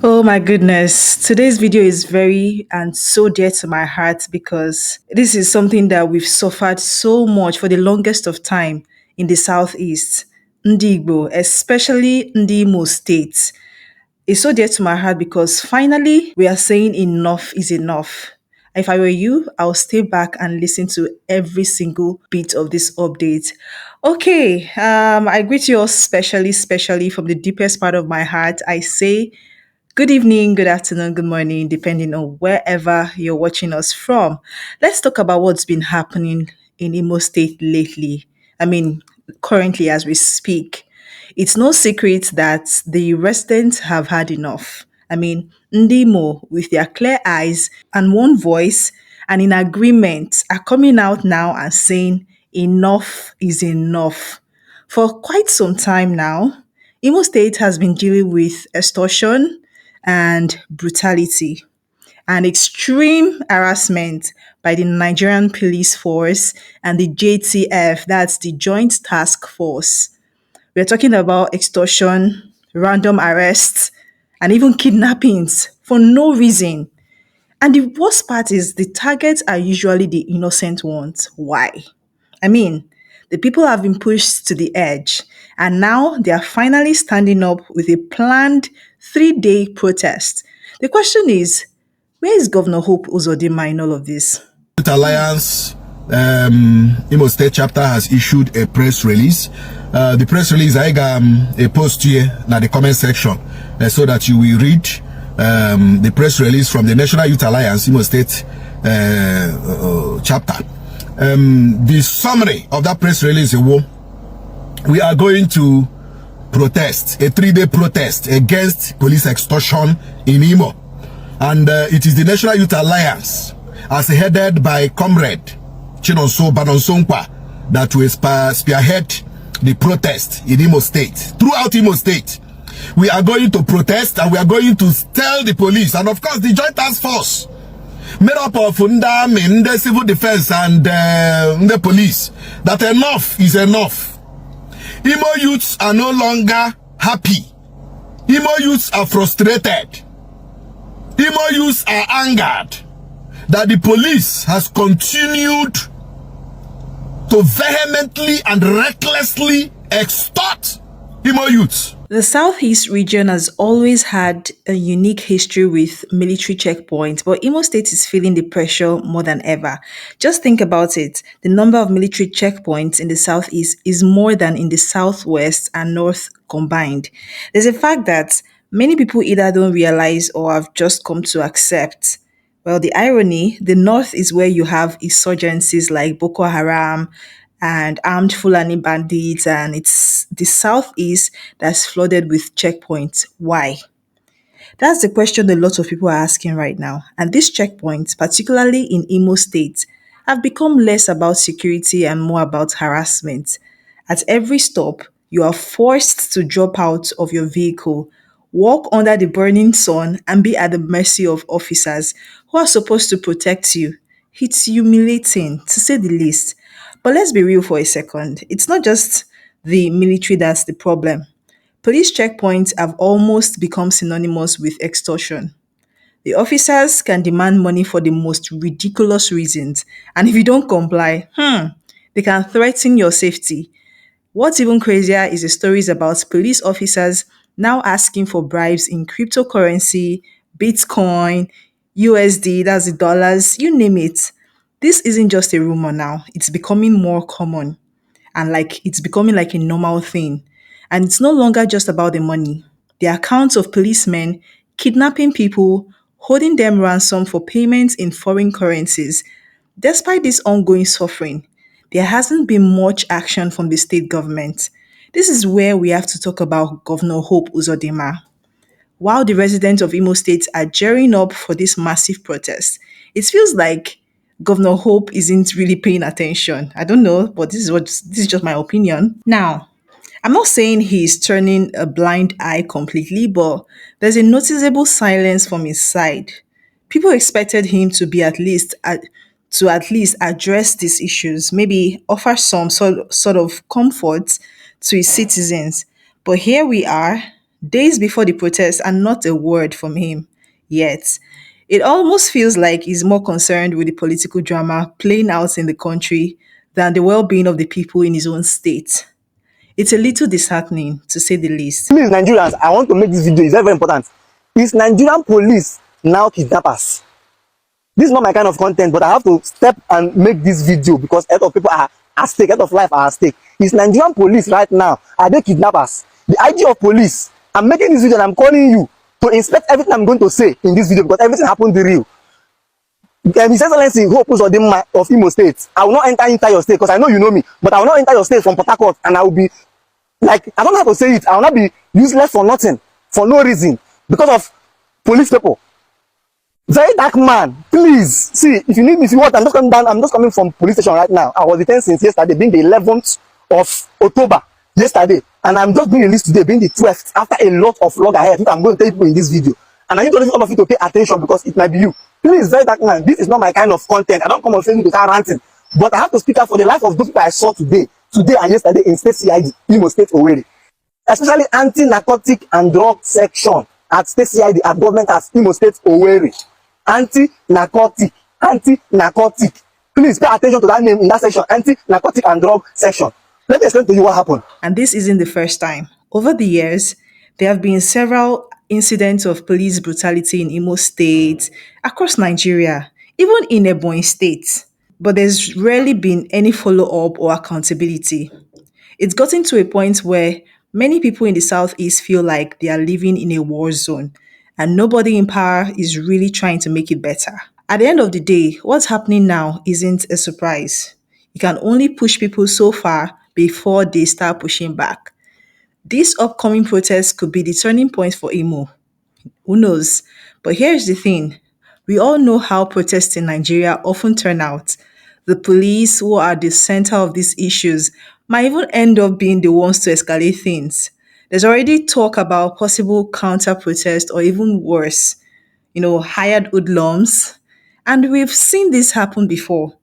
Oh my goodness. Today's video is very and so dear to my heart because this is something that we've suffered so much for the longest of time in the Southeast. Ndigbo, especially Imo State. It's so dear to my heart because finally we are saying enough is enough. If I were you, I'll stay back and listen to every single bit of this update. Okay, I greet you all specially from the deepest part of my heart. I say good evening, good afternoon, good morning, depending on wherever you're watching us from. Let's talk about what's been happening in Imo State lately. I mean, currently as we speak. It's no secret that the residents have had enough. I mean, Ndimo, with their clear eyes and one voice and in agreement, are coming out now and saying enough is enough. For quite some time now, Imo State has been dealing with extortion and brutality and extreme harassment by the Nigerian Police Force and the JTF, that's the Joint Task Force. We're talking about extortion, random arrests, and even kidnappings for no reason. And the worst part is the targets are usually the innocent ones. Why? I mean, the people have been pushed to the edge, and now they are finally standing up with a planned 3-day protest. The question is, where is Governor Hope Uzodinma in all of this? Alliance Imo State chapter has issued a press release. The press release I got a post here in the comment section so that you will read the press release from the National Youth Alliance Imo State chapter. The summary of that press release is we are going to protest, a 3-day protest against police extortion in Imo. And it is the National Youth Alliance, as headed by Comrade Chinonso Banonsonkwa, that will spearhead the protest in Imo State. Throughout Imo State, we are going to protest and we are going to tell the police and of course the Joint Task Force, made up of the civil defense and the police, that enough is enough. Imo youths are no longer happy. Imo youths are frustrated. Imo youths are angered that the police has continued to vehemently and recklessly extort Imo youths. The Southeast region has always had a unique history with military checkpoints, but Imo State is feeling the pressure more than ever. Just think about it. The number of military checkpoints in the Southeast is more than in the Southwest and North combined. There's a fact that many people either don't realize or have just come to accept. Well, the irony, the North is where you have insurgencies like Boko Haram, and armed Fulani bandits, and it's the southeast that's flooded with checkpoints. Why? That's the question a lot of people are asking right now. And these checkpoints, particularly in Imo State, have become less about security and more about harassment. At every stop, you are forced to drop out of your vehicle, walk under the burning sun, and be at the mercy of officers who are supposed to protect you. It's humiliating, to say the least. But let's be real for a second. It's not just the military that's the problem. Police checkpoints have almost become synonymous with extortion. The officers can demand money for the most ridiculous reasons, and if you don't comply, they can threaten your safety. What's even crazier is the stories about police officers now asking for bribes in cryptocurrency, Bitcoin, USD, that's the dollars, you name it. This isn't just a rumor now, it's becoming more common and like it's becoming like a normal thing. And it's no longer just about the money. The accounts of policemen kidnapping people, holding them ransom for payments in foreign currencies. Despite this ongoing suffering, there hasn't been much action from the state government. This is where we have to talk about Governor Hope Uzodinma. While the residents of Imo State are gearing up for this massive protest, it feels like Governor Hope isn't really paying attention. I don't know, but this is just my opinion. Now, I'm not saying he's turning a blind eye completely, but there's a noticeable silence from his side. People expected him to be at least address these issues, maybe offer some sort of comfort to his citizens. But here we are, days before the protest, and not a word from him. Yet, it almost feels like he's more concerned with the political drama playing out in the country than the well being of the people in his own state. It's a little disheartening, to say the least. Please, Nigerians, I want to make this video. It's very, very important. Is Nigerian police now kidnappers? This is not my kind of content, but I have to step and make this video because a lot of people are at stake, a lot of life are at stake. Is Nigerian police right now, are they kidnappers? The IG of police, I'm making this video and I'm calling you to inspect everything I'm going to say in this video because everything happened real. His Excellency, Hope Uzodinma of Imo State, I will not enter inside your state because I know you know me, but I will not enter your state from Port Harcourt and I will be like, I don't know how to say it. I will not be useless for nothing, for no reason, because of police people. Very dark man, please. See, if you need me, if you want, I'm just coming down. I'm just coming from police station right now. I was detained since yesterday, being the 11th of October, yesterday. And I'm just being released today, being the 12th, after a lot of log ahead, which I'm going to tell people in this video. And I need to all of you to pay attention because it might be you. Please, very dark man, this is not my kind of content. I don't come on Facebook to start ranting. But I have to speak out for the life of those people I saw today and yesterday in State CID, Imo State Owerri. Especially anti-narcotic and drug section at State CID at government at Imo State Owerri. Anti-narcotic. Please pay attention to that name in that section, anti-narcotic and drug section. Let me explain to you what happened. And this isn't the first time. Over the years, there have been several incidents of police brutality in Imo State, across Nigeria, even in Ebonyi State. But there's rarely been any follow up or accountability. It's gotten to a point where many people in the Southeast feel like they are living in a war zone and nobody in power is really trying to make it better. At the end of the day, what's happening now isn't a surprise. You can only push people so far before they start pushing back. This upcoming protest could be the turning point for Imo. Who knows? But here's the thing, we all know how protests in Nigeria often turn out. The police, who are the center of these issues, might even end up being the ones to escalate things. There's already talk about possible counter protest or even worse, hired hoodlums. And we've seen this happen before.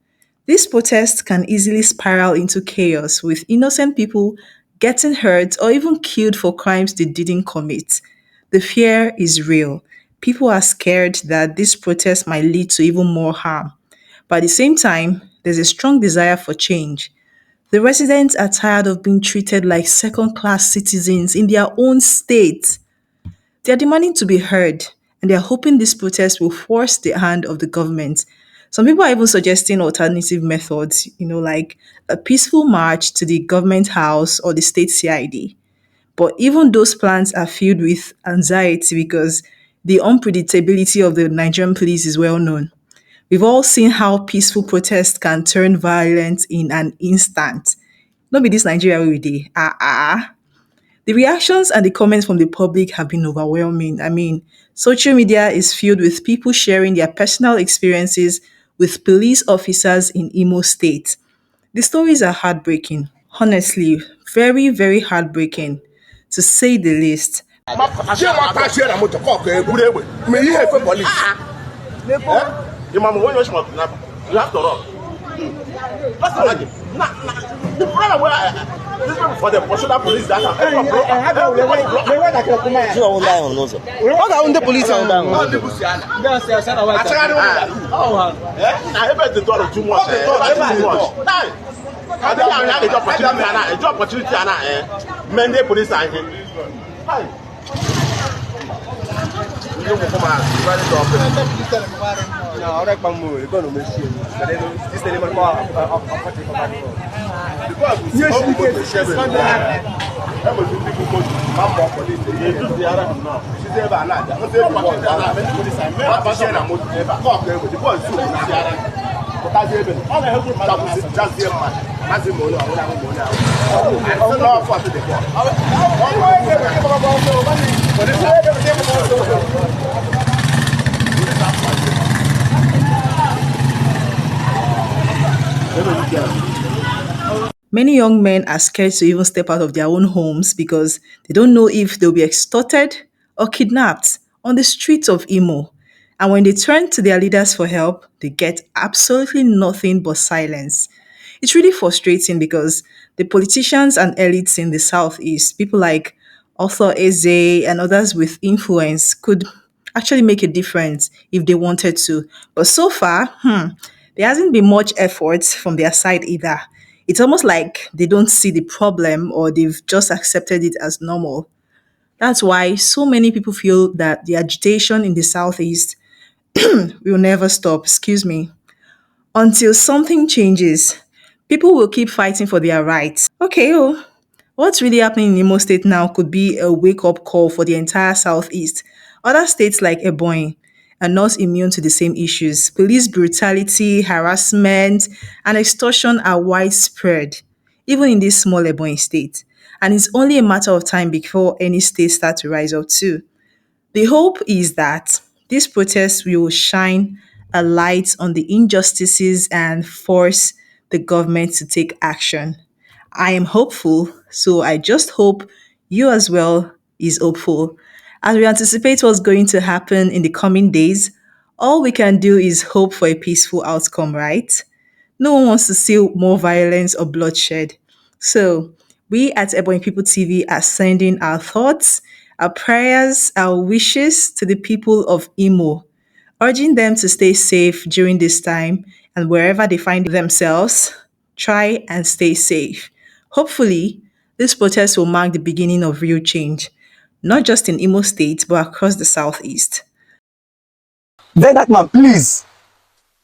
These protests can easily spiral into chaos with innocent people getting hurt or even killed for crimes they didn't commit. The fear is real. People are scared that this protest might lead to even more harm. But at the same time, there's a strong desire for change. The residents are tired of being treated like second class citizens in their own state. They are demanding to be heard, and they are hoping this protest will force the hand of the government. Some people are even suggesting alternative methods, like a peaceful march to the government house or the state CID. But even those plans are filled with anxiety because the unpredictability of the Nigerian police is well known. We've all seen how peaceful protests can turn violent in an instant. Not be this Nigeria we dey. The reactions and the comments from the public have been overwhelming. I mean, social media is filled with people sharing their personal experiences with police officers in Imo State. The stories are heartbreaking. Honestly, very, very heartbreaking, to say the least. ṣé wọn ta ṣe ra moto kọọkan ewúrẹ́ wẹ̀ mi yí hefe police. Imam, when you want to you have to run. Just imagine. The problem where this people for the National Police that What are the police on down? all the police are. I have the door too much. I think I have a job opportunity and many police are here. You know, come on, very top. No, ora pa mo, e kono mesi. This is the call Because we see people to share with them. I'm going to people to mambo police. They do the Arab now. She say ba na. I say what the Arab police are. Me ba share na mo. Come with the boys too. The Arab. But I say ben. All the help that just here man. Mazimo no, I want money. I don't know what to do. Many young men are scared to even step out of their own homes because they don't know if they'll be extorted or kidnapped on the streets of Imo. And when they turn to their leaders for help, they get absolutely nothing but silence. It's really frustrating because the politicians and elites in the southeast, people like author Eze, and others with influence could actually make a difference if they wanted to. But so far, there hasn't been much effort from their side either. It's almost like they don't see the problem or they've just accepted it as normal. That's why so many people feel that the agitation in the Southeast will never stop, excuse me, until something changes. People will keep fighting for their rights. Okay, what's really happening in Imo State now could be a wake up call for the entire Southeast. Other states like Ebonyi are not immune to the same issues. Police brutality, harassment, and extortion are widespread, even in this small Ebonyi state. And it's only a matter of time before any state start to rise up too. The hope is that this protest will shine a light on the injustices and force the government to take action. I am hopeful, so I just hope you as well is hopeful. As we anticipate what's going to happen in the coming days, all we can do is hope for a peaceful outcome, right? No one wants to see more violence or bloodshed. So, we at Ebony People TV are sending our thoughts, our prayers, our wishes to the people of Imo, urging them to stay safe during this time and wherever they find themselves, try and stay safe. Hopefully, this protest will mark the beginning of real change, not just in Imo State, but across the Southeast. Then that man, please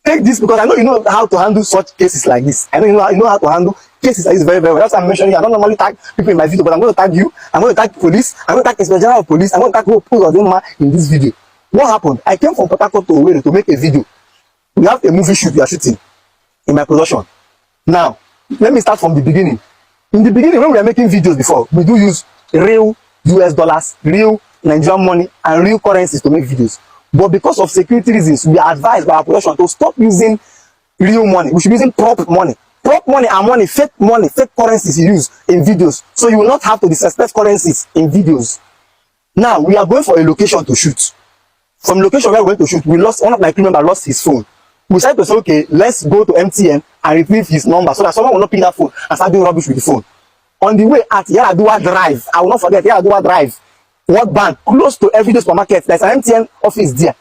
take this, because I know you know how to handle such cases like this. I know you know how to handle cases like this very, very well. That's why I'm mentioning. I don't normally tag people in my video, but I'm going to tag you. I'm going to tag police. I'm going to tag Inspector General of Police. I'm going to tag who of them in this video. What happened? I came from Port Harcourt to Owerri to make a video. We have a movie shoot we are shooting in my production. Now, let me start from the beginning. In the beginning, when we were making videos before, we do use real US dollars, real Nigerian money, and real currencies to make videos. But because of security reasons, we are advised by our production to stop using real money. We should be using prop money. Prop money and money, fake currencies you use in videos. So you will not have to disrespect currencies in videos. Now, we are going for a location to shoot. From location where we're going to shoot, one of my crew members lost his phone. We decided to say, okay, let's go to MTN and retrieve his number so that someone will not pick that phone and start doing rubbish with the phone. On the way at Yaradua Drive, I will not forget Yaradua Drive, World Bank, close to everyday supermarket, there's an MTN office there.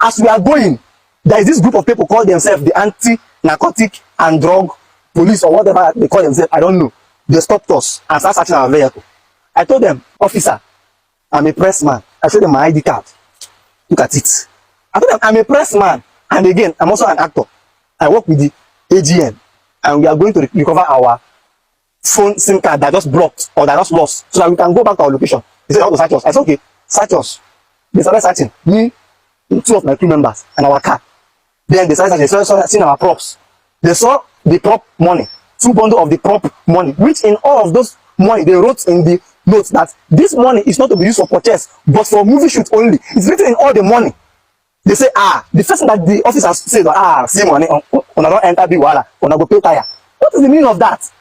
As we are going, there is this group of people called themselves the anti-narcotic and drug police or whatever they call themselves, I don't know. They stopped us and started searching our vehicle. I told them, officer, I'm a pressman. I showed them my ID card. Look at it. I told them, I'm a pressman. And again, I'm also an actor. I work with the AGN. And we are going to recover our phone SIM card that just blocked or that just lost so that we can go back to our location. They said, how to search us? I said, okay, search us. They started searching. Me, two of my crew members, and our car. Then they started seeing our props. They saw the prop money. 2 bundles of the prop money, which in all of those money, they wrote in the notes that this money is not to be used for purchase, but for movie shoot only. It's written in all the money. They say, the first thing that the officers say, see money, when I don't enter the wala, when I go pay tire. What is the meaning of that?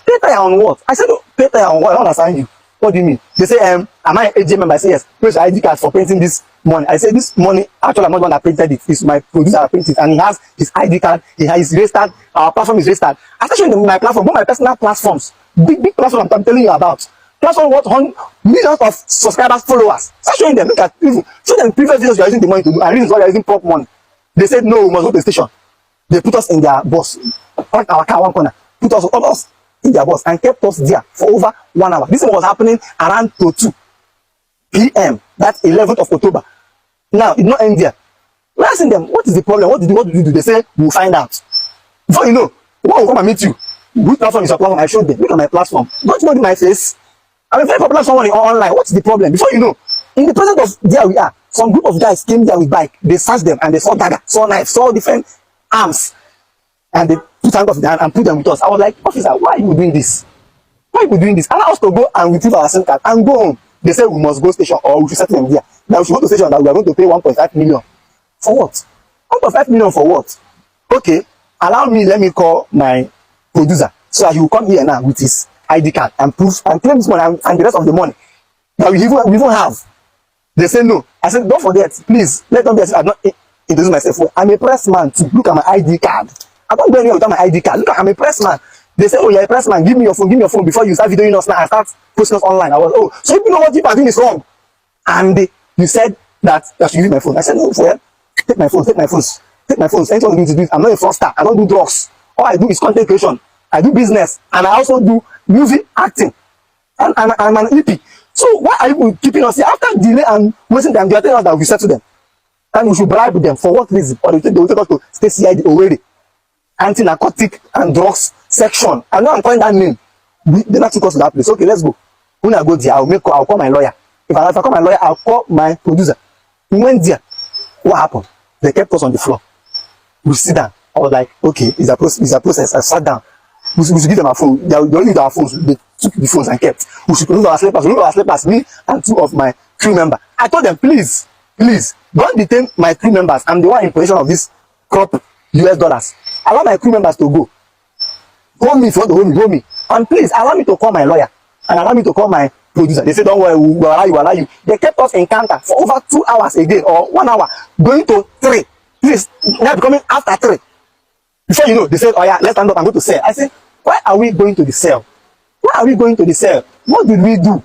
Pay tire on what? I said, pay tire on what? I don't understand you. What do you mean? They say, am I an AJ member? I say, yes. Where's your ID card for printing this money? I say, this money, actually, I'm not the one that printed it. It's my producer that printed it. And he has his ID card. He has his registered. Our platform is registered. I start showing them my platform, both my personal platforms. Big platform I'm telling you about. Platform what millions of subscribers, followers. Start showing them. Look at even show them previous videos you are using the money to do and reasons why you are using prop money. They said, no, we must go to the station. They put us in their bus. Park our car one corner. Put us in their bus and kept us there for over 1 hour. This was happening around 2 p.m. That's 11th of October. Now, it did not end there. We're asking them, what is the problem? What did you do? They say, we'll find out. Before you know, one will come and meet you. Which platform is your platform? I showed them. Look at my platform. Don't know my face. I'm a very popular someone online. What's the problem? Before you know, in the presence of there we are, some group of guys came there with bike. They searched them and they saw dagger, saw knife, saw different arms. And they put hand off the hand and put them with us. I was like, officer, why are you doing this? Why are you doing this? Allow us to go and retrieve our SIM card and go home. They said we must go station or we should settle them there. Now we should go to station that we are going to pay 1.5 million. For what? 1.5 million for what? Okay, allow me, let me call my producer so that he will come here now with his ID card and proof and claim this money and the rest of the money that we even have. They say no. I said, don't forget, please, let them be as I'm not introduce myself. I'm a pressman too. Look at my ID card. I don't go anywhere without my ID card. Look, I'm a pressman. They say, oh, you're a pressman. Give me your phone before you start videoing us now and start posting us online. I was, oh, so you know what you are doing is wrong. And you said that I should use my phone. I said, no, for take my phone, take my phones, take my phones. Anything you need to do. I'm not a fraudster. I don't do drugs. All I do is content creation. I do business, and I also do music acting. And I'm an EP. So why are you keeping us here? After delay and wasting time, they are telling us that we settle them. And we should bribe them. For what reason? Or they will take us to State CID already. Anti-narcotic and drugs section. I know I'm calling that name. They not took us to that place. Okay, let's go. When I go there, I'll call my lawyer. If I call my lawyer, I'll call my producer. We went there. What happened? They kept us on the floor. We sit down. I was like, okay, it's a process. I sat down. We should give them our phone. They don't need our phones. They took the phones and kept. We should remove our slippers. Me and two of my crew members. I told them, please, don't detain my crew members. I'm the one in possession of this crop US dollars. Allow my crew members to go. Hold me if you want to hold me, hold me. And please, allow me to call my lawyer. And allow me to call my producer. They said, don't worry, we'll allow you. They kept us in counter for over 2 hours again, or 1 hour, going to 3. This is now becoming after 3. Before you know, they said, oh yeah, let's stand up and go to cell. I said, why are we going to the cell? Why are we going to the cell? What did we do?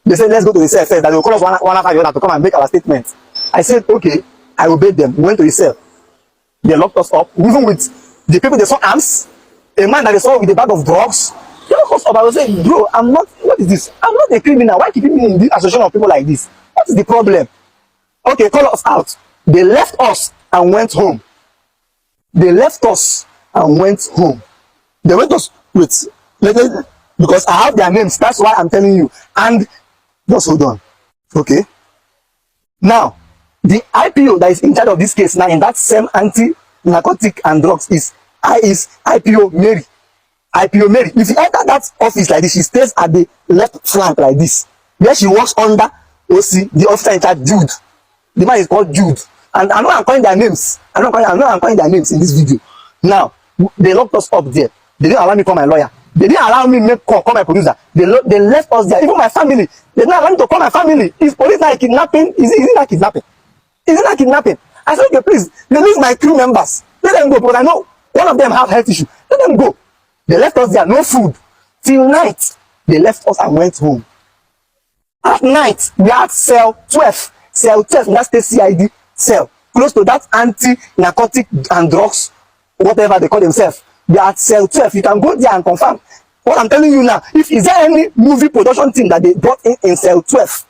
They said, let's go to the cell first. That they will call us one after the other to come and make our statements. I said, okay, I obeyed them. We went to the cell. They locked us up, even with the people they saw arms, a man that they saw with a bag of drugs. They locked us up. I was saying, bro, I'm not, what is this? I'm not a criminal. Why keeping me in this association of people like this? What is the problem? Okay, call us out. They left us and went home. They left us and went home. They went us with, because I have their names. That's why I'm telling you. And just hold on. Okay. Now, the IPO that is in charge of this case now in that same anti-narcotic and drugs is IPO Mary. IPO Mary. If you enter that office like this, she stays at the left flank like this. Where she works under OC, the officer in charge, Jude. The man is called Jude. And I know I'm calling their names. I know I'm calling their names in this video. Now, they locked us up there. They didn't allow me to call my lawyer. They didn't allow me to call my producer. They left us there. Even my family. They didn't allow me to call my family. Is police not kidnapping? Is it not kidnapping? Is it not kidnapping? I said, okay, please, release my crew members. Let them go, because I know one of them have health issue. Let them go. They left us there, no food. Till night, they left us and went home. At night, we had cell 12. Cell 12, in that State CID cell. Close to that anti-narcotic and drugs, whatever they call themselves. They are at cell 12. You can go there and confirm. What I'm telling you now, is there any movie production team that they brought in cell 12?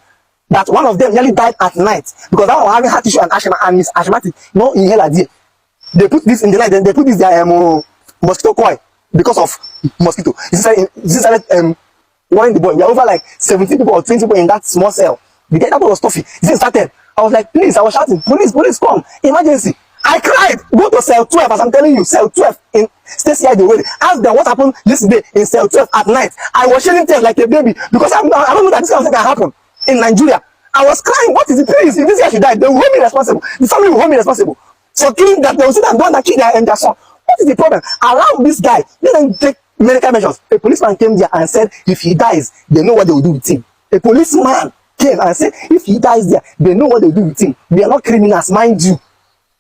That one of them nearly died at night because that was having heart issue and asthma and his asthmatic, no inhaler there. They put this in the night, then they put this there mosquito coil because of mosquito. This started warning the boy. We are over like 17 people or 20 people in that small cell. The guy that was toughy. This started. I was like, please, I was shouting, police, come, emergency. I cried. Go to cell 12, as I'm telling you, cell 12 in State CID already. Ask them what happened yesterday in cell 12 at night. I was shedding tears like a baby because I don't know that this kind of thing can happen in Nigeria. I was crying. What is the place? If this guy should die, they will hold me responsible. The family will hold me responsible for killing that. They will sit and don't kill their son. What is the problem? Allow this guy. Let them take medical measures. A policeman came there and said, if he dies, they know what they will do with him. A policeman came and said, if he dies there, they know what they will do with him. We are not criminals, mind you.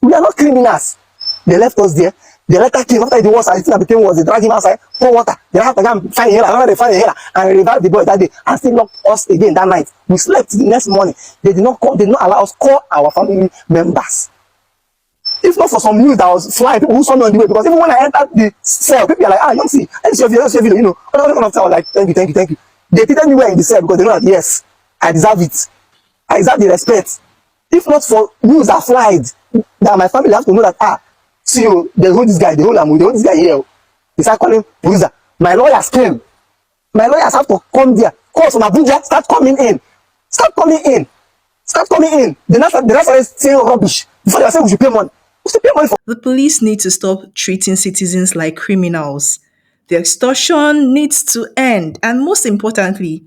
We are not criminals. They left us there. The letter came after the war. I think that became was they dragged him outside, pour water. They have to go and find a healer. Another they find a healer and revive the boy that day and still locked us again that night. We slept the next morning. They did not allow us call our family members. If not for some news that was flying, people who saw me on the way, because even when I entered the cell, people are like, you see, I see your video, you know. Other kind of time, I was like, thank you. They treated me well in the cell because they know that yes, I deserve it. I deserve the respect. If not for news that flied, that my family have to know that see you, they hold this guy, they hold this guy here. They start calling police. My lawyers came. My lawyers have to come there. Calls from Abuja, start coming in. They not started saying rubbish. Before they say we should pay money. We should pay money for. The police need to stop treating citizens like criminals. The extortion needs to end. And most importantly,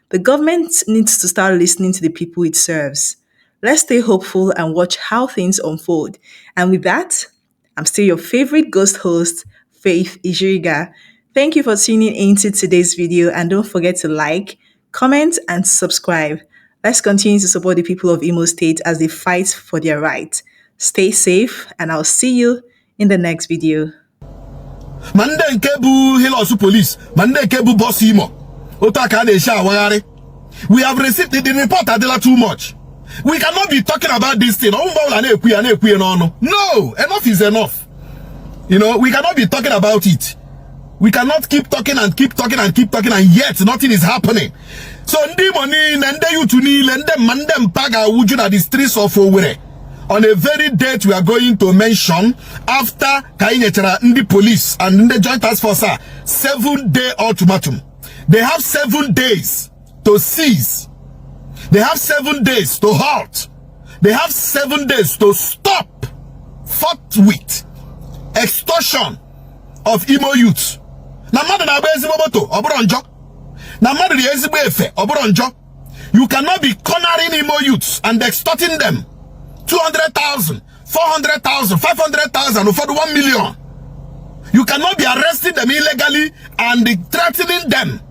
the government needs to start listening to the people it serves. Let's stay hopeful and watch how things unfold. And with that, I'm still your favorite ghost host, Faith Ijiriga. Thank you for tuning into today's video, and don't forget to like, comment, and subscribe. Let's continue to support the people of Imo State as they fight for their rights. Stay safe, and I'll see you in the next video. Mande Kebu Hill also police. Mande Kebu boss Imo. We have received the report Adela too much. We cannot be talking about this thing. No, enough is enough. You know, we cannot be talking about it. We cannot keep talking and keep talking and keep talking, and yet nothing is happening. So ndi money nende you to ni lende mandem paga wuju na the streets of Owerri. On a very date we are going to mention after Kainyechara ndi police and the joint task force 7-day ultimatum. They have 7 days to seize. They have 7 days to halt. They have 7 days to stop forthwith extortion of Imo youth. Na madu na bezimo moto oboronjo. Na madu di ezigbo efe oboronjo. You cannot be cornering Imo youths and extorting them 200,000, 400,000, 500,000, or for 1 million. You cannot be arresting them illegally and threatening them.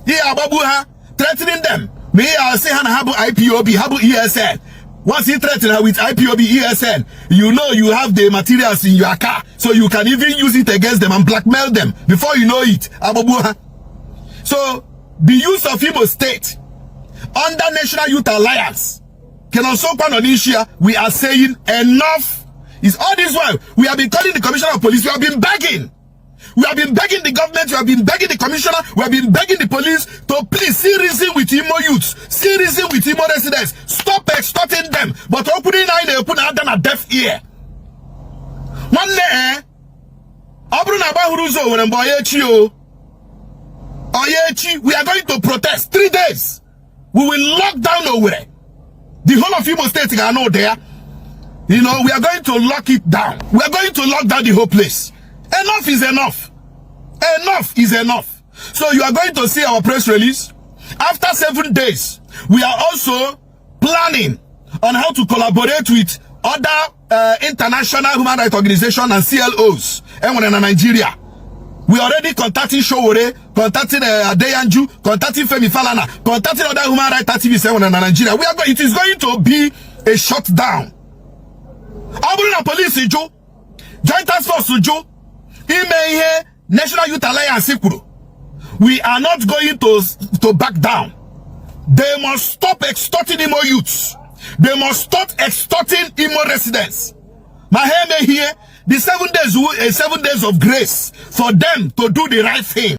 Here ababuha threatening them. Me I say hana habu IPOB, habu ESN. Once he threaten her with IPOB, ESN, you know you have the materials in your car, so you can even use it against them and blackmail them before you know it. Ababuha. So the use of Imo State under National Youth Alliance can also come on this year. We are saying enough is all this while. We have been calling the Commissioner of Police. We have been begging. We have been begging the government, we have been begging the commissioner, we have been begging the police to please see reason with Imo youths, see reason with Imo residents, stop extorting them. But opening eye, they open out a deaf ear. One day, we are going to protest 3 days. We will lock down Owerri. The whole of Imo State are not there. You know, we are going to lock it down. We are going to lock down the whole place. Enough is enough. Enough is enough. So you are going to see our press release. After 7 days, we are also planning on how to collaborate with other international human rights organizations and CLOs in Nigeria. We already contacting Showore, contacting Adeyanju, contacting Femi Falana, contacting other human rights activists in Nigeria. It is going to be a shutdown. Abuna police Joe, Joint Task Force Joe, National Youth Alliance. We are not going to back down. They must stop extorting Imo youths. They must stop extorting Imo residents. Maheme here, the 7 days of grace for them to do the right thing.